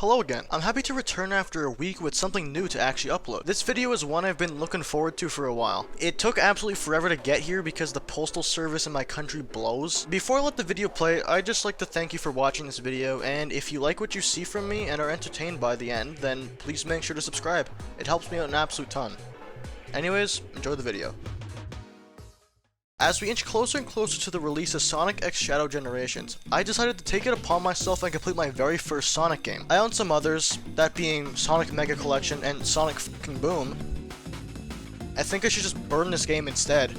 Hello again. I'm happy to return after a week with something new to actually upload. This video is one I've been looking forward to for a while. It took absolutely forever to get here because the postal service in my country blows. Before I let the video play, I'd just like to thank you for watching this video, and if you like what you see from me and are entertained by the end, then please make sure to subscribe. It helps me out an absolute ton. Anyways, enjoy the video. As we inch closer and closer to the release of Sonic X Shadow Generations, I decided to take it upon myself and complete my very first Sonic game. I own some others, that being Sonic Mega Collection and Sonic F***ing Boom. I think I should just burn this game instead.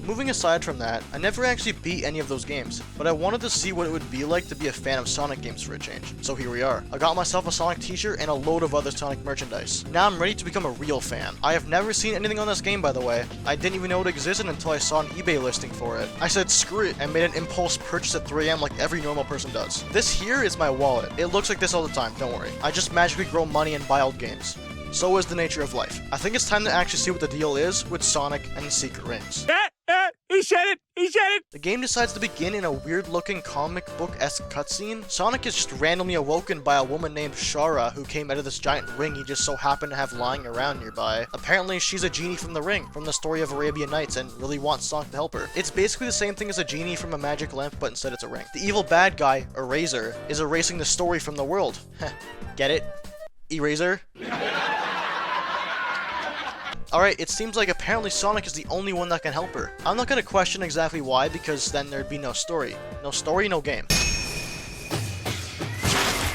Moving aside from that, I never actually beat any of those games, but I wanted to see what it would be like to be a fan of Sonic games for a change. So here we are. I got myself a Sonic t-shirt and a load of other Sonic merchandise. Now I'm ready to become a real fan. I have never seen anything on this game, by the way. I didn't even know it existed until I saw an eBay listing for it. I said screw it and made an impulse purchase at 3 AM like every normal person does. This here is my wallet. It looks like this all the time, don't worry. I just magically grow money and buy old games. So is the nature of life. I think it's time to actually see what the deal is with Sonic and the Secret Rings. He said it! He said it! The game decides to begin in a weird-looking comic book-esque cutscene. Sonic is just randomly awoken by a woman named Shara who came out of this giant ring he just so happened to have lying around nearby. Apparently, she's a genie from the ring, from the story of Arabian Nights, and really wants Sonic to help her. It's basically the same thing as a genie from a magic lamp, but instead it's a ring. The evil bad guy, Eraser, is erasing the story from the world. Get it? Eraser? Alright, it seems like apparently Sonic is the only one that can help her. I'm not gonna question exactly why, because then there'd be no story. No story, no game.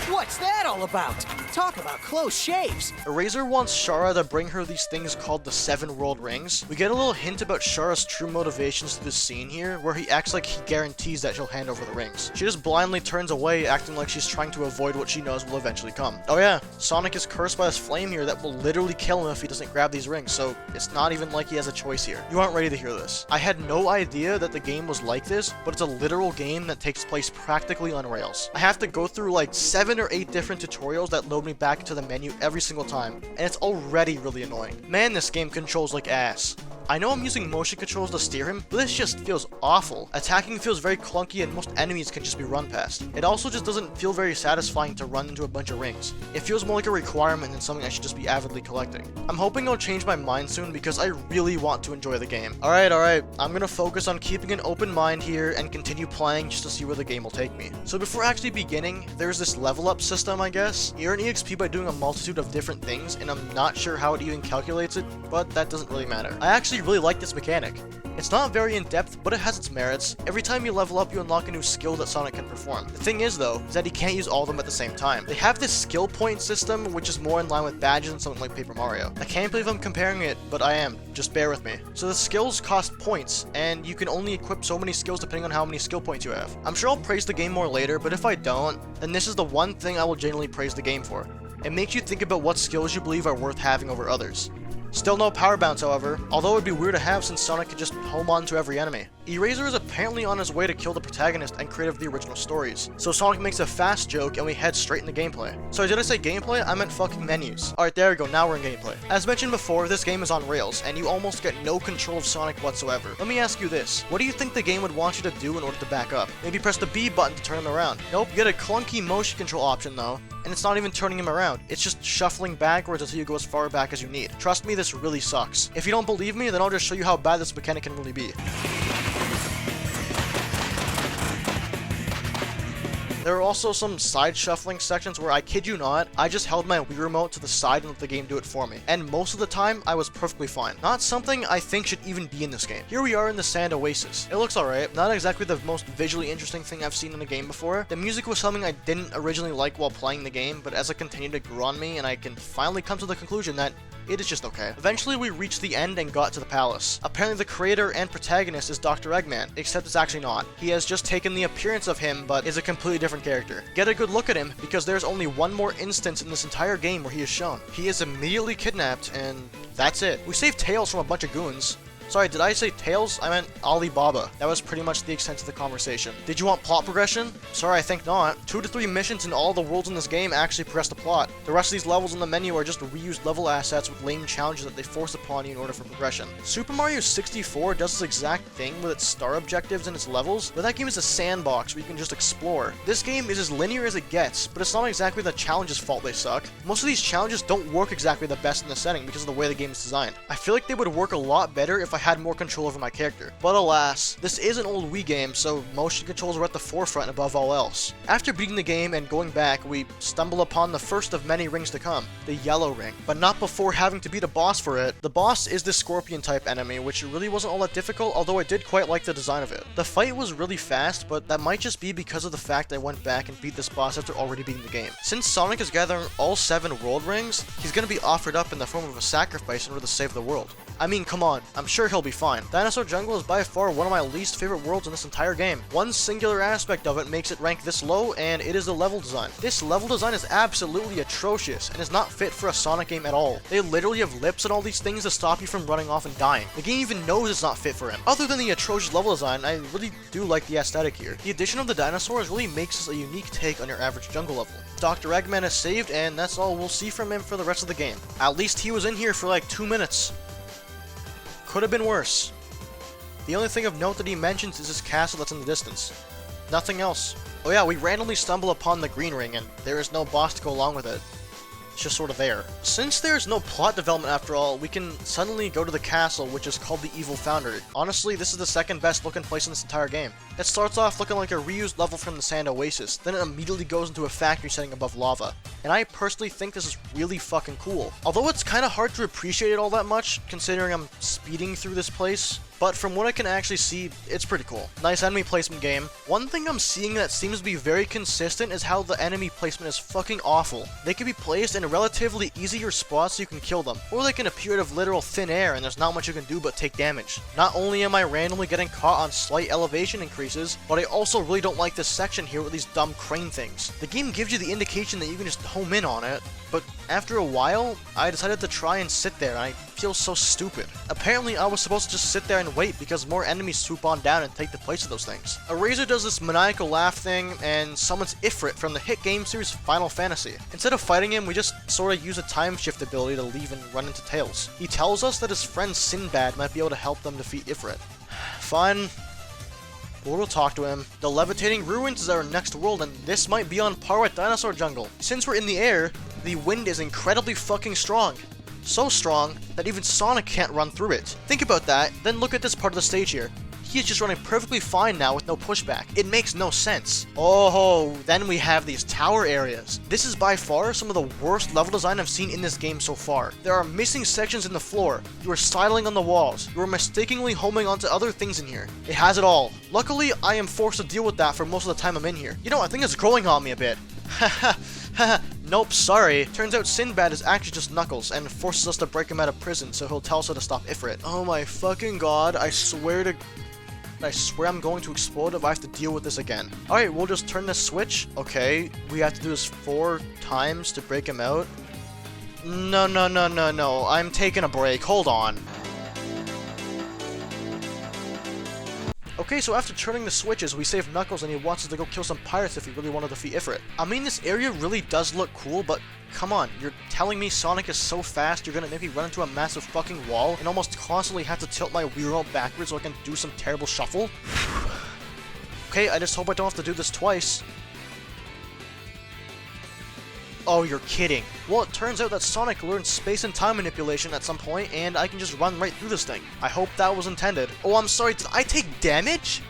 What's that all about? Talk about close shaves. Eraser wants Shara to bring her these things called the 7 World Rings. We get a little hint about Shara's true motivations through this scene here, where he acts like he guarantees that she'll hand over the rings. She just blindly turns away, acting like she's trying to avoid what she knows will eventually come. Oh yeah, Sonic is cursed by this flame here that will literally kill him if he doesn't grab these rings, so it's not even like he has a choice here. You aren't ready to hear this. I had no idea that the game was like this, but it's a literal game that takes place practically on rails. I have to go through like 7 or 8 different tutorials that load me back into the menu every single time, and it's already really annoying. Man, this game controls like ass. I know I'm using motion controls to steer him, but this just feels awful. Attacking feels very clunky and most enemies can just be run past. It also just doesn't feel very satisfying to run into a bunch of rings. It feels more like a requirement than something I should just be avidly collecting. I'm hoping I'll change my mind soon because I really want to enjoy the game. Alright, I'm gonna focus on keeping an open mind here and continue playing just to see where the game will take me. So before actually beginning, there's this level up system, I guess. You earn EXP by doing a multitude of different things, and I'm not sure how it even calculates it, but that doesn't really matter. I actually really like this mechanic. It's not very in-depth, but it has its merits. Every time you level up, you unlock a new skill that Sonic can perform. The thing is, though, is that he can't use all of them at the same time. They have this skill point system, which is more in line with badges and something like Paper Mario. I can't believe I'm comparing it, but I am. Just bear with me. So the skills cost points, and you can only equip so many skills depending on how many skill points you have. I'm sure I'll praise the game more later, but if I don't, then this is the one thing I will genuinely praise the game for. It makes you think about what skills you believe are worth having over others. Still no power bounce, however, although it would be weird to have since Sonic could just home on to every enemy. Eraser is apparently on his way to kill the protagonist and creator of the original stories, so Sonic makes a fast joke and we head straight into gameplay. Sorry, did I say gameplay? I meant fucking menus. Alright, there we go, now we're in gameplay. As mentioned before, this game is on rails, and you almost get no control of Sonic whatsoever. Let me ask you this, what do you think the game would want you to do in order to back up? Maybe press the B button to turn him around. Nope, you get a clunky motion control option though, and it's not even turning him around, it's just shuffling backwards until you go as far back as you need. Trust me, this really sucks. If you don't believe me, then I'll just show you how bad this mechanic can really be. There are also some side shuffling sections where, I kid you not, I just held my Wii remote to the side and let the game do it for me. And most of the time, I was perfectly fine. Not something I think should even be in this game. Here we are in the Sand Oasis. It looks alright, not exactly the most visually interesting thing I've seen in a game before. The music was something I didn't originally like while playing the game, but as it continued to grow on me, and I can finally come to the conclusion that it is just okay. Eventually we reached the end and got to the palace. Apparently the creator and protagonist is Dr. Eggman, except it's actually not. He has just taken the appearance of him, but is a completely different character. Get a good look at him, because there's only one more instance in this entire game where he is shown. He is immediately kidnapped, and that's it. We saved Tails from a bunch of goons. Sorry, did I say Tails? I meant Alibaba. That was pretty much the extent of the conversation. Did you want plot progression? Sorry, I think not. 2 to 3 missions in all the worlds in this game actually progress the plot. The rest of these levels in the menu are just reused level assets with lame challenges that they force upon you in order for progression. Super Mario 64 does this exact thing with its star objectives and its levels, but that game is a sandbox where you can just explore. This game is as linear as it gets, but it's not exactly the challenges' fault they suck. Most of these challenges don't work exactly the best in the setting because of the way the game is designed. I feel like they would work a lot better if I had more control over my character. But alas, this is an old Wii game, so motion controls were at the forefront above all else. After beating the game and going back, we stumble upon the first of many rings to come, the yellow ring. But not before having to beat a boss for it. The boss is the scorpion type enemy, which really wasn't all that difficult, although I did quite like the design of it. The fight was really fast, but that might just be because of the fact I went back and beat this boss after already beating the game. Since Sonic is gathering all 7 world rings, he's gonna be offered up in the form of a sacrifice in order to save the world. I mean, come on, I'm sure he'll be fine. Dinosaur Jungle is by far one of my least favorite worlds in this entire game. One singular aspect of it makes it rank this low, and it is the level design. This level design is absolutely atrocious, and is not fit for a Sonic game at all. They literally have lips and all these things to stop you from running off and dying. The game even knows it's not fit for him. Other than the atrocious level design, I really do like the aesthetic here. The addition of the dinosaurs really makes this a unique take on your average jungle level. Dr. Eggman is saved, and that's all we'll see from him for the rest of the game. At least he was in here for like 2 minutes. Could have been worse. The only thing of note that he mentions is his castle that's in the distance. Nothing else. Oh yeah, we randomly stumble upon the green ring, and there is no boss to go along with it. It's just sort of there. Since there's no plot development after all, we can suddenly go to the castle, which is called the Evil Foundry. Honestly, this is the second best looking place in this entire game. It starts off looking like a reused level from the Sand Oasis, then it immediately goes into a factory setting above lava. And I personally think this is really fucking cool. Although it's kinda hard to appreciate it all that much, considering I'm speeding through this place. But from what I can actually see, it's pretty cool. Nice enemy placement game. One thing I'm seeing that seems to be very consistent is how the enemy placement is fucking awful. They can be placed in relatively easier spots so you can kill them, or they can appear out of literal thin air and there's not much you can do but take damage. Not only am I randomly getting caught on slight elevation increases, but I also really don't like this section here with these dumb crane things. The game gives you the indication that you can just home in on it, but after a while, I decided to try and sit there, and I feel so stupid. Apparently, I was supposed to just sit there and wait because more enemies swoop on down and take the place of those things. Eraser does this maniacal laugh thing and summons Ifrit from the hit game series Final Fantasy. Instead of fighting him, we just sort of use a time shift ability to leave and run into Tails. He tells us that his friend Sinbad might be able to help them defeat Ifrit. Fine. We'll talk to him. The Levitating Ruins is our next world, and this might be on par with Dinosaur Jungle. Since we're in the air, the wind is incredibly fucking strong. So strong that even Sonic can't run through it. Think about that, then look at this part of the stage here. He is just running perfectly fine now with no pushback. It makes no sense. Oh, then we have these tower areas. This is by far some of the worst level design I've seen in this game so far. There are missing sections in the floor. You are sidling on the walls. You are mistakenly homing onto other things in here. It has it all. Luckily, I am forced to deal with that for most of the time I'm in here. You know, I think it's growing on me a bit. Haha, nope, sorry. Turns out Sinbad is actually just Knuckles and forces us to break him out of prison so he'll tell us how to stop Ifrit. Oh my fucking god, I swear I'm going to explode if I have to deal with this again. Alright, we'll just turn this switch. Okay, we have to do this 4 times to break him out. No, I'm taking a break. Hold on. Okay, so after turning the switches, we save Knuckles and he wants us to go kill some pirates if we really want to defeat Ifrit. I mean, this area really does look cool, but come on, you're telling me Sonic is so fast you're gonna make me run into a massive fucking wall and almost constantly have to tilt my Wii remote backwards so I can do some terrible shuffle? Okay, I just hope I don't have to do this twice. Oh, you're kidding. Well, it turns out that Sonic learned space and time manipulation at some point, and I can just run right through this thing. I hope that was intended. Oh, I'm sorry, did I take damage?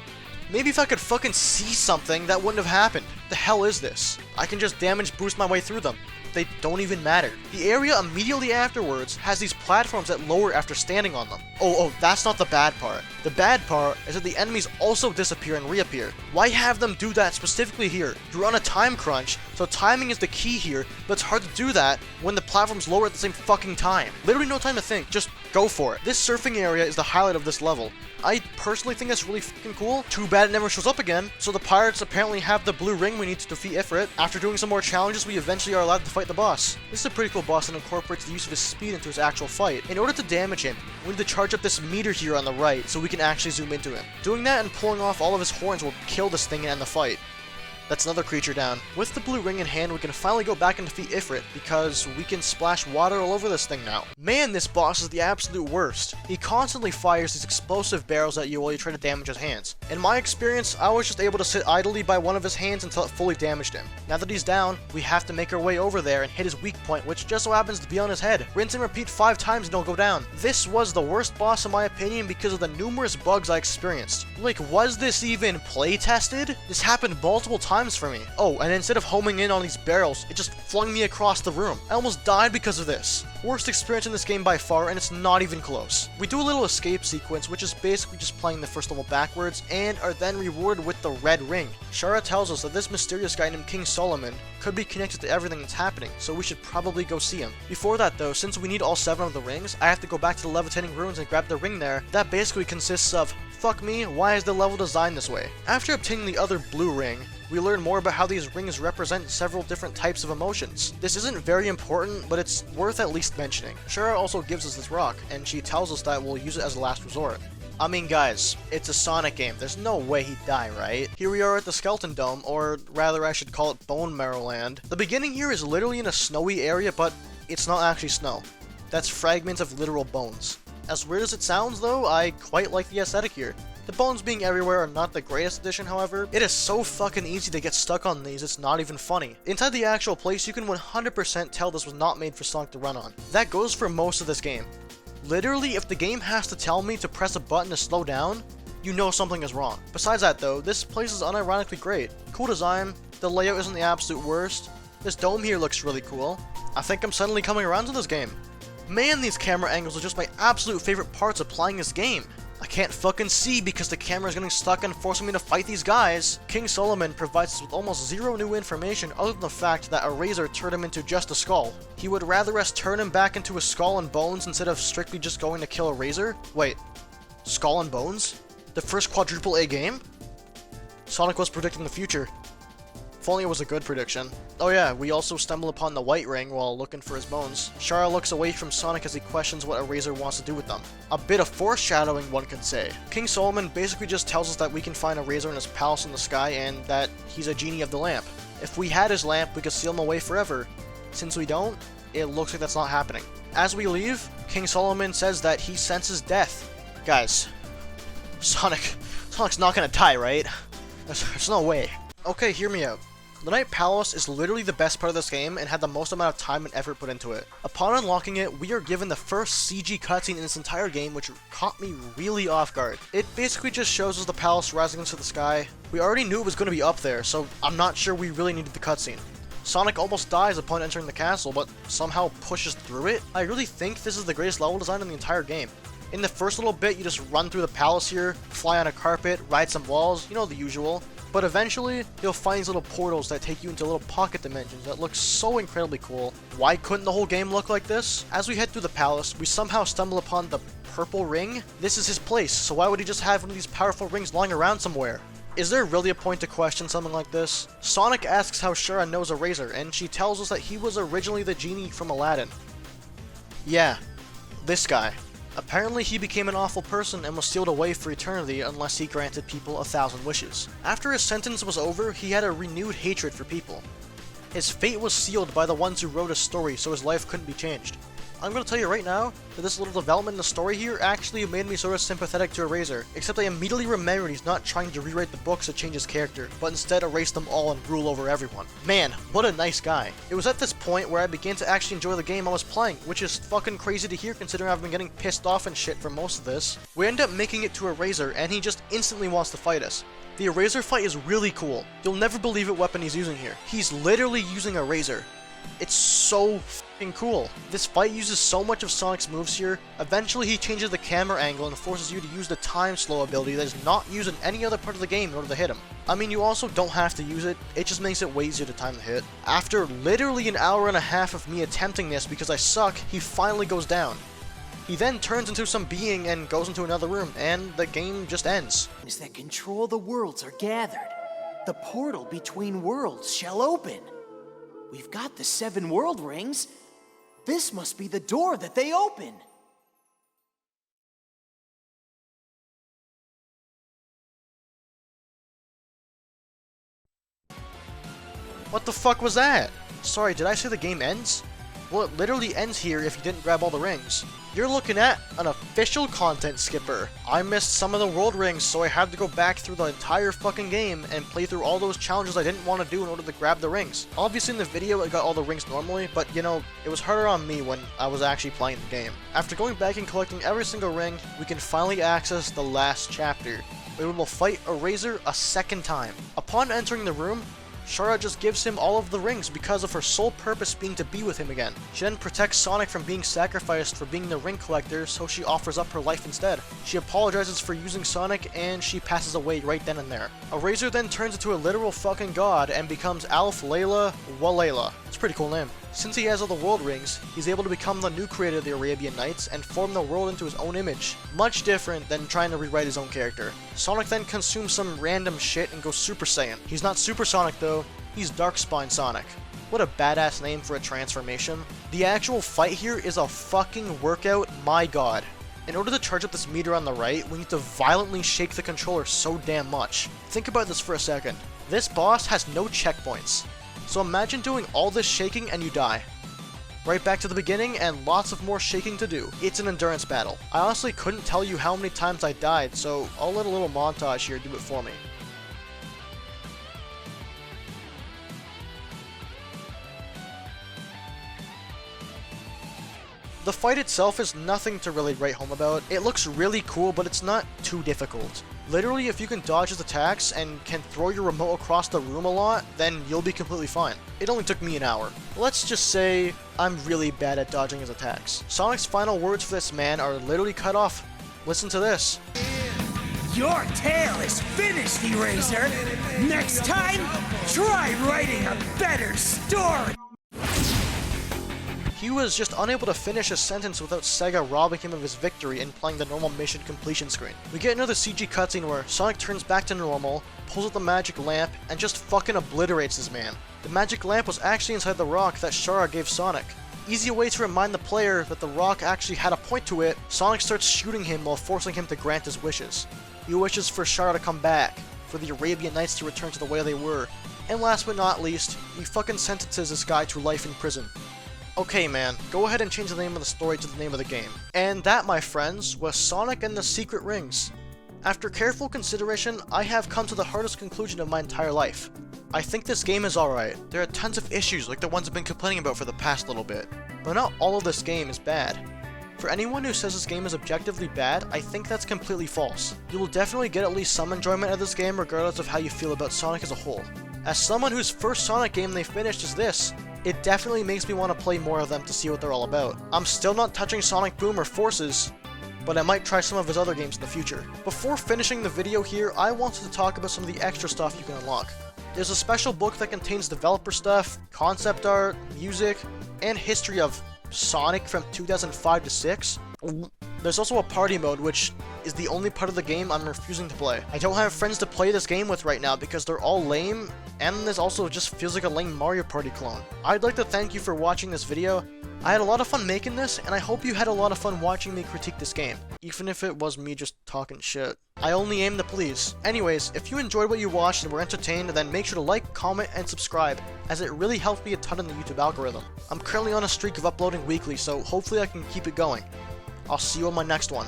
Maybe if I could fucking see something, that wouldn't have happened. The hell is this? I can just damage boost my way through them. They don't even matter. The area immediately afterwards has these platforms that lower after standing on them. Oh, that's not the bad part. The bad part is that the enemies also disappear and reappear. Why have them do that specifically here? You're on a time crunch, so timing is the key here, but it's hard to do that when the platforms lower at the same fucking time. Literally no time to think, just go for it. This surfing area is the highlight of this level. I personally think that's really fucking cool. Too bad it never shows up again. So the pirates apparently have the blue ring we need to defeat Ifrit. After After doing some more challenges, we eventually are allowed to fight the boss. This is a pretty cool boss that incorporates the use of his speed into his actual fight. In order to damage him, we need to charge up this meter here on the right so we can actually zoom into him. Doing that and pulling off all of his horns will kill this thing and end the fight. That's another creature down. With the blue ring in hand, we can finally go back and defeat Ifrit, because we can splash water all over this thing now. Man, this boss is the absolute worst. He constantly fires these explosive barrels at you while you try to damage his hands. In my experience, I was just able to sit idly by one of his hands until it fully damaged him. Now that he's down, we have to make our way over there and hit his weak point, which just so happens to be on his head. Rinse and repeat 5 times and he'll go down. This was the worst boss in my opinion because of the numerous bugs I experienced. Like, was this even play tested? This happened multiple times for me. Oh, and instead of homing in on these barrels, it just flung me across the room. I almost died because of this. Worst experience in this game by far, and it's not even close. We do a little escape sequence, which is basically just playing the first level backwards, and are then rewarded with the red ring. Shara tells us that this mysterious guy named King Solomon could be connected to everything that's happening, so we should probably go see him. Before that though, since we need all 7 of the rings, I have to go back to the levitating ruins and grab the ring there. That basically consists of, fuck me, why is the level designed this way? After obtaining the other blue ring, we learn more about how these rings represent several different types of emotions. This isn't very important, but it's worth at least mentioning. Shara also gives us this rock, and she tells us that we'll use it as a last resort. I mean guys, it's a Sonic game, there's no way he'd die, right? Here we are at the Skeleton Dome, or rather I should call it Bone Marrow Land. The beginning here is literally in a snowy area, but it's not actually snow. That's fragments of literal bones. As weird as it sounds though, I quite like the aesthetic here. The bones being everywhere are not the greatest addition, however. It is so fucking easy to get stuck on these, it's not even funny. Inside the actual place, you can 100% tell this was not made for Sonic to run on. That goes for most of this game. Literally, if the game has to tell me to press a button to slow down, you know something is wrong. Besides that though, this place is unironically great. Cool design, the layout isn't the absolute worst, this dome here looks really cool. I think I'm suddenly coming around to this game. Man, these camera angles are just my absolute favorite parts of playing this game. I can't fucking see because the camera is getting stuck and forcing me to fight these guys. King Solomon provides us with almost zero new information other than the fact that a razor turned him into just a skull. He would rather us turn him back into a skull and bones instead of strictly just going to kill a razor? Wait, Skull and Bones? The first quadruple A game? Sonic was predicting the future. If only it was a good prediction. Oh yeah, we also stumble upon the white ring while looking for his bones. Shara looks away from Sonic as he questions what a razor wants to do with them. A bit of foreshadowing, one could say. King Solomon basically just tells us that we can find a razor in his palace in the sky and that he's a genie of the lamp. If we had his lamp, we could seal him away forever. Since we don't, it looks like that's not happening. As we leave, King Solomon says that he senses death. Guys, Sonic's not gonna die, right? There's no way. Okay, hear me out. The Night Palace is literally the best part of this game and had the most amount of time and effort put into it. Upon unlocking it, we are given the first CG cutscene in this entire game, which caught me really off guard. It basically just shows us the palace rising into the sky. We already knew it was going to be up there, so I'm not sure we really needed the cutscene. Sonic almost dies upon entering the castle, but somehow pushes through it. I really think this is the greatest level design in the entire game. In the first little bit, you just run through the palace here, fly on a carpet, ride some walls, you know, the usual. But eventually, you'll find these little portals that take you into little pocket dimensions that look so incredibly cool. Why couldn't the whole game look like this? As we head through the palace, we somehow stumble upon the purple ring. This is his place, so why would he just have one of these powerful rings lying around somewhere? Is there really a point to question something like this? Sonic asks how Shara knows a razor, and she tells us that he was originally the genie from Aladdin. Yeah, this guy. Apparently he became an awful person and was sealed away for eternity unless he granted people 1,000 wishes. After his sentence was over, he had a renewed hatred for people. His fate was sealed by the ones who wrote his story, so his life couldn't be changed. I'm gonna tell you right now that this little development in the story here actually made me sort of sympathetic to Eraser, except I immediately remembered he's not trying to rewrite the books to change his character, but instead erase them all and rule over everyone. Man, what a nice guy. It was at this point where I began to actually enjoy the game I was playing, which is fucking crazy to hear considering I've been getting pissed off and shit for most of this. We end up making it to Eraser, and he just instantly wants to fight us. The Eraser fight is really cool. You'll never believe what weapon he's using here. He's literally using a razor. It's so f***ing cool. This fight uses so much of Sonic's moves here. Eventually he changes the camera angle and forces you to use the time slow ability that is not used in any other part of the game in order to hit him. I mean, you also don't have to use it, it just makes it way easier to time the hit. After literally an hour and a half of me attempting this because I suck, he finally goes down. He then turns into some being and goes into another room, and the game just ends. Is that control the worlds are gathered. The portal between worlds shall open. We've got the 7 world rings. This must be the door that they open. What the fuck was that? Sorry, did I say the game ends? Well, it literally ends here if you didn't grab all the rings. You're looking at an official content skipper. I missed some of the world rings, so I had to go back through the entire fucking game and play through all those challenges I didn't want to do in order to grab the rings. Obviously in the video I got all the rings normally, but you know, it was harder on me when I was actually playing the game. After going back and collecting every single ring, we can finally access the last chapter, where we will fight Eraser a second time. Upon entering the room, Shara just gives him all of the rings because of her sole purpose being to be with him again. She then protects Sonic from being sacrificed for being the ring collector, so she offers up her life instead. She apologizes for using Sonic, and she passes away right then and there. Eraser then turns into a literal fucking god and becomes Alf Layla Walayla. It's a pretty cool name. Since he has all the world rings, he's able to become the new creator of the Arabian Nights and form the world into his own image. Much different than trying to rewrite his own character. Sonic then consumes some random shit and goes Super Saiyan. He's not Super Sonic though, he's Darkspine Sonic. What a badass name for a transformation. The actual fight here is a fucking workout, my god. In order to charge up this meter on the right, we need to violently shake the controller so damn much. Think about this for a second. This boss has no checkpoints. So imagine doing all this shaking and you die. Right back to the beginning and lots of more shaking to do. It's an endurance battle. I honestly couldn't tell you how many times I died, so I'll let a little montage here do it for me. The fight itself is nothing to really write home about. It looks really cool, but it's not too difficult. Literally, if you can dodge his attacks and can throw your remote across the room a lot, then you'll be completely fine. It only took me an hour. Let's just say I'm really bad at dodging his attacks. Sonic's final words for this man are literally cut off. Listen to this. Your tale is finished, Eraser. Next time, try writing a better story. He was just unable to finish a sentence without SEGA robbing him of his victory and playing the normal mission completion screen. We get another CG cutscene where Sonic turns back to normal, pulls out the magic lamp, and just fucking obliterates his man. The magic lamp was actually inside the rock that Shara gave Sonic. Easy way to remind the player that the rock actually had a point to it, Sonic starts shooting him while forcing him to grant his wishes. He wishes for Shara to come back, for the Arabian Nights to return to the way they were, and last but not least, he fucking sentences this guy to life in prison. Okay man, go ahead and change the name of the story to the name of the game. And that, my friends, was Sonic and the Secret Rings. After careful consideration, I have come to the hardest conclusion of my entire life. I think this game is alright. There are tons of issues like the ones I've been complaining about for the past little bit. But not all of this game is bad. For anyone who says this game is objectively bad, I think that's completely false. You will definitely get at least some enjoyment out of this game regardless of how you feel about Sonic as a whole. As someone whose first Sonic game they finished is this, it definitely makes me want to play more of them to see what they're all about. I'm still not touching Sonic Boom or Forces, but I might try some of his other games in the future. Before finishing the video here, I wanted to talk about some of the extra stuff you can unlock. There's a special book that contains developer stuff, concept art, music, and history of Sonic from 2005 to 6. There's also a party mode, which is the only part of the game I'm refusing to play. I don't have friends to play this game with right now because they're all lame, and this also just feels like a lame Mario Party clone. I'd like to thank you for watching this video. I had a lot of fun making this, and I hope you had a lot of fun watching me critique this game, even if it was me just talking shit. I only aim to please. Anyways, if you enjoyed what you watched and were entertained, then make sure to like, comment, and subscribe, as it really helps me a ton in the YouTube algorithm. I'm currently on a streak of uploading weekly, so hopefully I can keep it going. I'll see you on my next one.